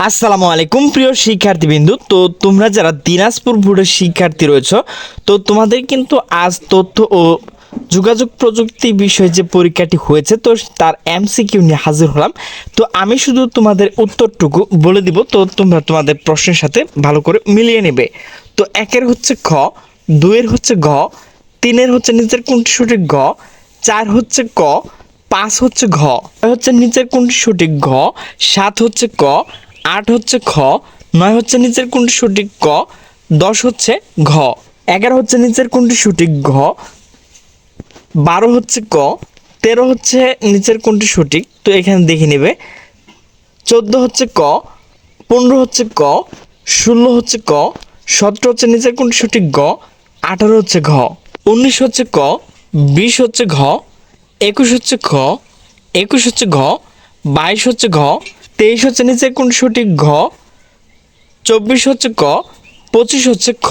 আসসালামু আলাইকুম প্রিয় শিক্ষার্থীবৃন্দু। তো তোমরা যারা দিনাজপুর বোর্ডের শিক্ষার্থী রয়েছো, তো তোমাদের কিন্তু আজ তথ্য ও যোগাযোগ প্রযুক্তি বিষয়ে যে পরীক্ষাটি হয়েছে, তো তার এমসিকিউ নিয়ে হাজির হলাম। তো আমি শুধু তোমাদের উত্তরটুকু বলে দিব, তো তোমরা তোমাদের প্রশ্নের সাথে ভালো করে মিলিয়ে নেবে। তো একের হচ্ছে খ, দুইয়ের হচ্ছে ঘ, তিনের হচ্ছে নিচের কোনটি সঠিক ঘ, চার হচ্ছে ক, পাঁচ হচ্ছে ঘ, ছয় হচ্ছে নিচের কোনটি সঠিক ঘ, সাত হচ্ছে ক, আট হচ্ছে খ, নয় হচ্ছে নিচের কোনটি সঠিক ক, 10 হচ্ছে ঘ, 11 হচ্ছে নিচের কোনটি সঠিক ঘ, 12 হচ্ছে ক, 13 হচ্ছে নিচের কোনটি সঠিক, তো এখানে দেখে নেবে। 14 হচ্ছে ক, 15 হচ্ছে ক, 16 হচ্ছে ক, 17 হচ্ছে নিচের কোনটি সঠিক গ, 18 হচ্ছে ঘ, 19 হচ্ছে ক, 20 হচ্ছে ঘ, 21 হচ্ছে খ, 21 হচ্ছে ঘ, 22 হচ্ছে ঘ, 23 হচ্ছে নিচের কোনটি সঠিক ঘ, 24 হচ্ছে ক, 25 হচ্ছে খ।